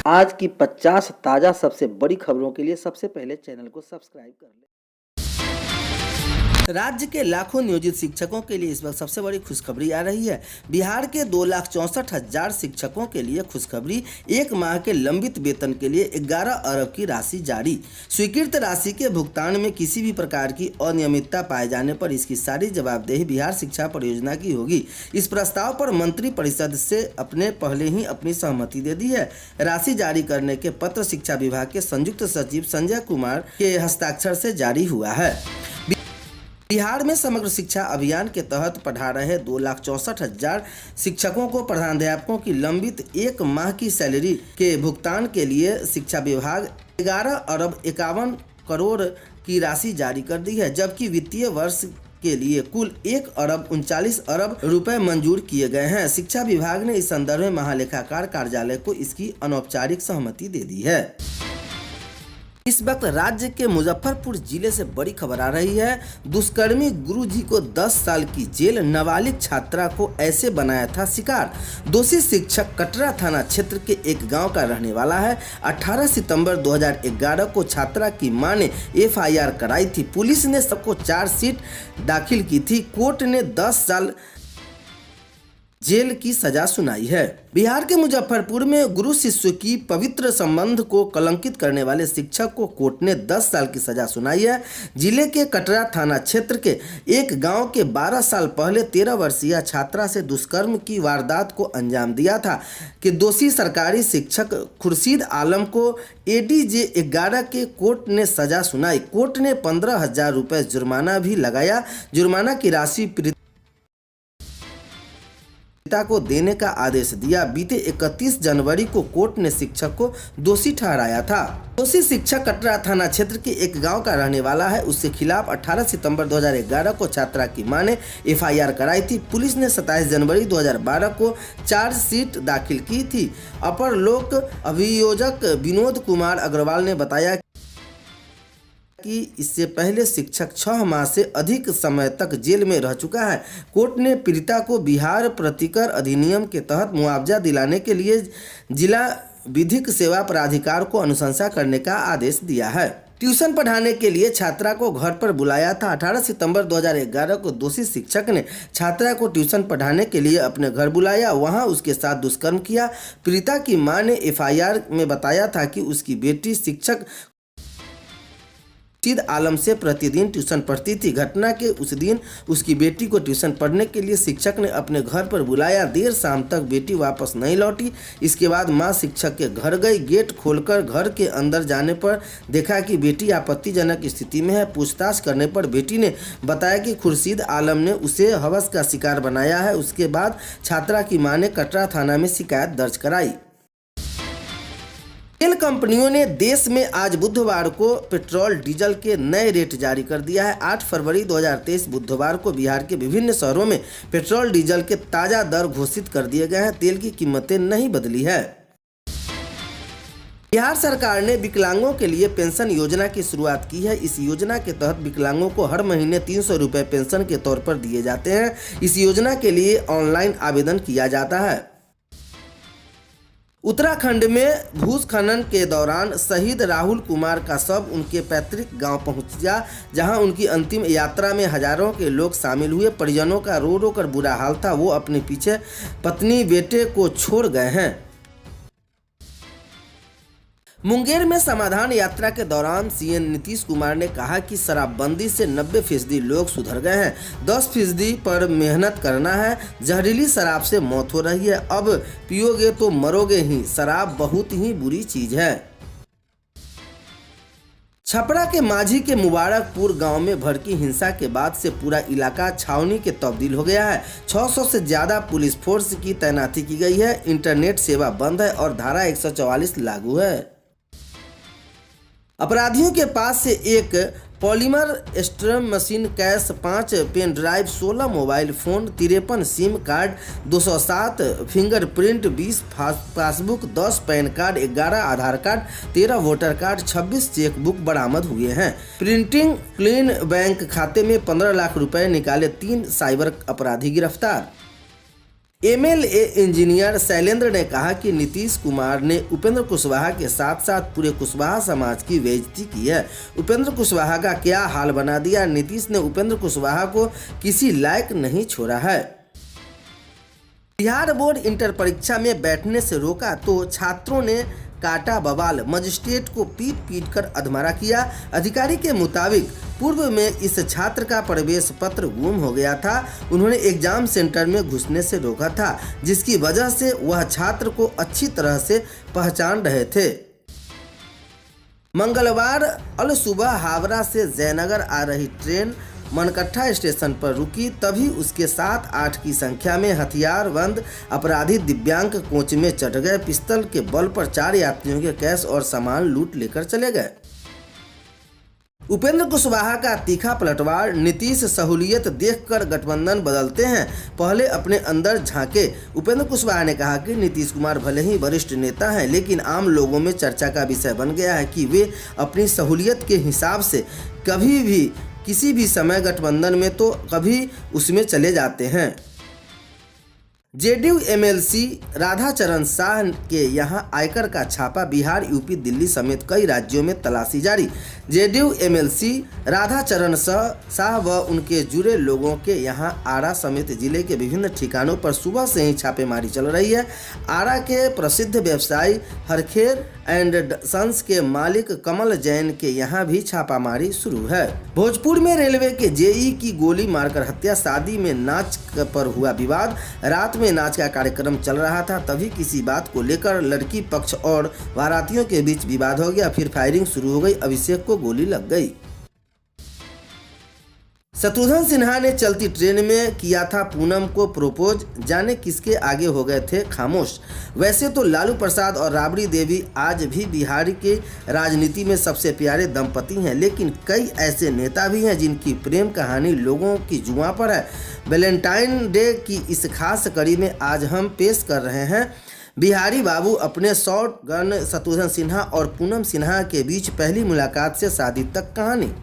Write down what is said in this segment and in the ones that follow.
आज की 50 ताज़ा सबसे बड़ी खबरों के लिए सबसे पहले चैनल को सब्सक्राइब कर लें। राज्य के लाखों नियोजित शिक्षकों के लिए इस वक्त सबसे बड़ी खुशखबरी आ रही है। बिहार के 2,64,000 शिक्षकों के लिए खुशखबरी, एक माह के लंबित वेतन के लिए 11 अरब की राशि जारी। स्वीकृत राशि के भुगतान में किसी भी प्रकार की अनियमितता पाए जाने पर इसकी सारी जवाबदेही बिहार शिक्षा परियोजना की होगी। इस प्रस्ताव पर मंत्री परिषद से पहले ही अपनी सहमति दे दी है। राशि जारी करने के पत्र शिक्षा विभाग के संयुक्त सचिव संजय कुमार के हस्ताक्षर से जारी हुआ है। बिहार में समग्र शिक्षा अभियान के तहत पढ़ा रहे 2,64,000 शिक्षकों को प्रधानाध्यापकों की लंबित एक माह की सैलरी के भुगतान के लिए शिक्षा विभाग 11 अरब 51 करोड़ की राशि जारी कर दी है, जबकि वित्तीय वर्ष के लिए कुल 1 अरब 39 अरब रुपए मंजूर किए गए हैं। शिक्षा विभाग ने इस संदर्भ में महालेखाकार कार्यालय को इसकी अनौपचारिक सहमति दे दी है। इस वक्त राज्य के मुजफ्फरपुर जिले से बड़ी खबर आ रही है। दुष्कर्मी गुरुजी को 10 साल की जेल, नाबालिग छात्रा को ऐसे बनाया था शिकार। दोषी शिक्षक कटरा थाना क्षेत्र के एक गांव का रहने वाला है। 18 सितंबर 2011 को छात्रा की मां ने FIR कराई थी। पुलिस ने सबको चार्जशीट दाखिल की थी। कोर्ट ने 10 साल जेल की सजा सुनाई है। बिहार के मुजफ्फरपुर में गुरु शिष्य की पवित्र संबंध को कलंकित करने वाले शिक्षक को कोर्ट ने 10 साल की सजा सुनाई है। जिले के कटरा थाना क्षेत्र के एक गांव के 12 साल पहले 13 वर्षीय छात्रा से दुष्कर्म की वारदात को अंजाम दिया था कि दोषी सरकारी शिक्षक खुर्शीद आलम को ADJ 11 के कोर्ट ने सजा सुनाई। कोर्ट ने 15,000 रुपये जुर्माना भी लगाया। जुर्माना की राशि को देने का आदेश दिया। बीते 31 जनवरी को कोर्ट ने शिक्षक को दोषी ठहराया था। दोषी शिक्षक कटरा थाना क्षेत्र के एक गांव का रहने वाला है। उसके खिलाफ 18 सितंबर 2011 को छात्रा की मां ने FIR कराई थी। पुलिस ने 27 जनवरी 2012 को चार्जशीट दाखिल की थी। अपर लोक अभियोजक विनोद कुमार अग्रवाल ने बताया कि इससे पहले शिक्षक 6 माह से अधिक समय तक जेल में रह चुका है। कोर्ट ने पीड़िता को बिहार प्रतिकर अधिनियम के तहत मुआवजा दिलाने के लिए जिला विधिक सेवा प्राधिकार को अनुशंसा करने का आदेश दिया है। ट्यूशन पढ़ाने के लिए छात्रा को घर पर बुलाया था। 18 सितंबर 2011 को दोषी शिक्षक ने छात्रा को ट्यूशन पढ़ाने के लिए अपने घर बुलाया, वहां उसके साथ दुष्कर्म किया। पीड़िता की मां ने FIR में बताया था कि उसकी बेटी शिक्षक खुर्शीद आलम से प्रतिदिन ट्यूशन पढ़ती थी। घटना के उस दिन उसकी बेटी को ट्यूशन पढ़ने के लिए शिक्षक ने अपने घर पर बुलाया। देर शाम तक बेटी वापस नहीं लौटी। इसके बाद मां शिक्षक के घर गई। गेट खोलकर घर के अंदर जाने पर देखा कि बेटी आपत्तिजनक स्थिति में है। पूछताछ करने पर बेटी ने बताया कि खुर्शीद आलम ने उसे हवस का शिकार बनाया है। उसके बाद छात्रा की मां ने कटरा थाना में शिकायत दर्ज कराई। तेल कंपनियों ने देश में आज बुधवार को पेट्रोल डीजल के नए रेट जारी कर दिया है। 8 फरवरी 2023 बुधवार को बिहार के विभिन्न शहरों में पेट्रोल डीजल के ताज़ा दर घोषित कर दिए गए हैं। तेल की कीमतें नहीं बदली है। बिहार सरकार ने विकलांगों के लिए पेंशन योजना की शुरुआत की है। इस योजना के तहत विकलांगों को हर महीने 300 रुपये पेंशन के तौर पर दिए जाते हैं। इस योजना के लिए ऑनलाइन आवेदन किया जाता है। उत्तराखंड में भूस्खलन के दौरान शहीद राहुल कुमार का शव उनके पैतृक गांव पहुंचा, जहां उनकी अंतिम यात्रा में हजारों के लोग शामिल हुए। परिजनों का रो रो कर बुरा हाल था। वो अपने पीछे पत्नी बेटे को छोड़ गए हैं। मुंगेर में समाधान यात्रा के दौरान CM नीतीश कुमार ने कहा कि शराबबंदी से 90% लोग सुधर गए हैं। 10% पर मेहनत करना है। जहरीली शराब से मौत हो रही है। अब पियोगे तो मरोगे ही। शराब बहुत ही बुरी चीज है। छपरा के माझी के मुबारकपुर गांव में भड़की हिंसा के बाद से पूरा इलाका छावनी के तब्दील हो गया है। 600 से ज्यादा पुलिस फोर्स की तैनाती की गई है। इंटरनेट सेवा बंद है और धारा 144 लागू है। अपराधियों के पास से एक पॉलीमर स्ट्रम machine, cash, 5 pen drive, 16 mobile phone, 53 SIM card, 207 fingerprint, 20 passbook, 10 PAN card, 11 Aadhaar card, 13 voter card, 26 chequebook बरामद हुए हैं। प्रिंटिंग क्लीन बैंक खाते में 15 लाख रुपए निकाले 3 साइबर अपराधी गिरफ्तार। एमएलए इंजीनियर शैलेंद्र ने कहा कि नीतीश कुमार ने उपेंद्र कुशवाहा के साथ साथ पूरे कुशवाहा समाज की बेइज्जती की है। उपेंद्र कुशवाहा का क्या हाल बना दिया। नीतीश ने उपेंद्र कुशवाहा को किसी लायक नहीं छोड़ा है। बिहार बोर्ड इंटर परीक्षा में बैठने से रोका तो छात्रों ने काटा बवाल। मजिस्ट्रेट को पीट पीट कर अधमरा किया। अधिकारी के मुताबिक पूर्व में इस छात्र का प्रवेश पत्र गुम हो गया था। उन्होंने एग्जाम सेंटर में घुसने से रोका था, जिसकी वजह से वह छात्र को अच्छी तरह से पहचान रहे थे। मंगलवार अल सुबह हावड़ा से जयनगर आ रही ट्रेन मनकट्ठा स्टेशन पर रुकी, तभी उसके 7-8 की संख्या में हथियारबंद अपराधी दिव्यांग कोच में चढ़ गए। पिस्तौल के बल पर 4 यात्रियों के कैश और सामान लूट लेकर चले गए। उपेंद्र कुशवाहा का तीखा पलटवार। नीतीश सहूलियत देखकर गठबंधन बदलते हैं, पहले अपने अंदर झांके। उपेंद्र कुशवाहा ने कहा कि नीतीश कुमार भले ही वरिष्ठ नेता हैं, लेकिन आम लोगों में चर्चा का विषय बन गया है कि वे अपनी सहूलियत के हिसाब से कभी भी किसी भी समय गठबंधन में तो कभी उसमें चले जाते हैं। जेडीयू एमएलसी राधाचरण शाह के यहां आयकर का छापा। बिहार, यूपी, दिल्ली समेत कई राज्यों में तलाशी जारी। जेडीयू एमएलसी राधाचरण शाह व उनके जुड़े लोगों के यहां आरा समेत जिले के विभिन्न ठिकानों पर सुबह से ही छापेमारी चल रही है। आरा के प्रसिद्ध व्यवसायी हरखेर एंड सन्स के मालिक कमल जैन के यहाँ भी छापामारी शुरू है। भोजपुर में रेलवे के जेई की गोली मारकर हत्या। शादी में नाच पर हुआ विवाद। रात में नाच का कार्यक्रम चल रहा था, तभी किसी बात को लेकर लड़की पक्ष और बारातियों के बीच विवाद हो गया। फिर फायरिंग शुरू हो गई। अभिषेक को गोली लग गई। शत्रुघ्न सिन्हा ने चलती ट्रेन में किया था पूनम को प्रपोज। जाने किसके आगे हो गए थे खामोश। वैसे तो लालू प्रसाद और राबड़ी देवी आज भी बिहार के राजनीति में सबसे प्यारे दंपति हैं, लेकिन कई ऐसे नेता भी हैं जिनकी प्रेम कहानी लोगों की जुबां पर है। वैलेंटाइन डे की इस खास कड़ी में आज हम पेश कर रहे हैं बिहारी बाबू अपने शॉर्ट गन शत्रुघ्न सिन्हा और पूनम सिन्हा के बीच पहली मुलाकात से शादी तक कहानी।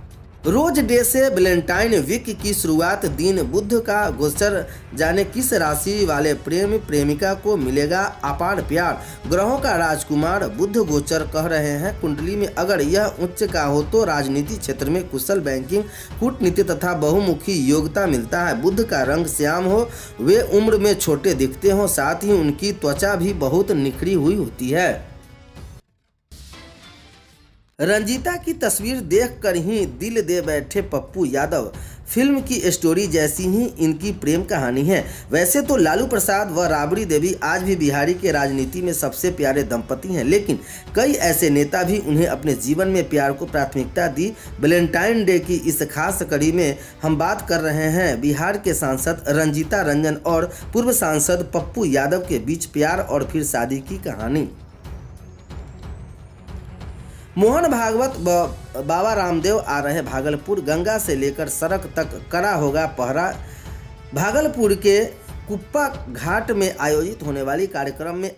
रोज डे से वैलेंटाइन वीक की शुरुआत। दिन बुध का गोचर। जाने किस राशि वाले प्रेम प्रेमिका को मिलेगा अपार प्यार। ग्रहों का राजकुमार बुध गोचर कह रहे हैं कुंडली में अगर यह उच्च का हो तो राजनीति क्षेत्र में कुशल बैंकिंग, कूटनीति तथा बहुमुखी योग्यता मिलता है। बुध का रंग श्याम हो, वे उम्र में छोटे दिखते हों, साथ ही उनकी त्वचा भी बहुत निखरी हुई होती है। रंजीता की तस्वीर देखकर ही दिल दे बैठे पप्पू यादव। फिल्म की स्टोरी जैसी ही इनकी प्रेम कहानी है। वैसे तो लालू प्रसाद व राबड़ी देवी आज भी बिहारी के राजनीति में सबसे प्यारे दंपति हैं, लेकिन कई ऐसे नेता भी उन्हें अपने जीवन में प्यार को प्राथमिकता दी। वैलेंटाइन डे की इस खास कड़ी में हम बात कर रहे हैं बिहार के सांसद रंजीता रंजन और पूर्व सांसद पप्पू यादव के बीच प्यार और फिर शादी की कहानी। मोहन भागवत बाबा रामदेव आ रहे भागलपुर। गंगा से लेकर सड़क तक कड़ा होगा पहरा। भागलपुर के कुप्पा घाट में आयोजित होने वाली कार्यक्रम में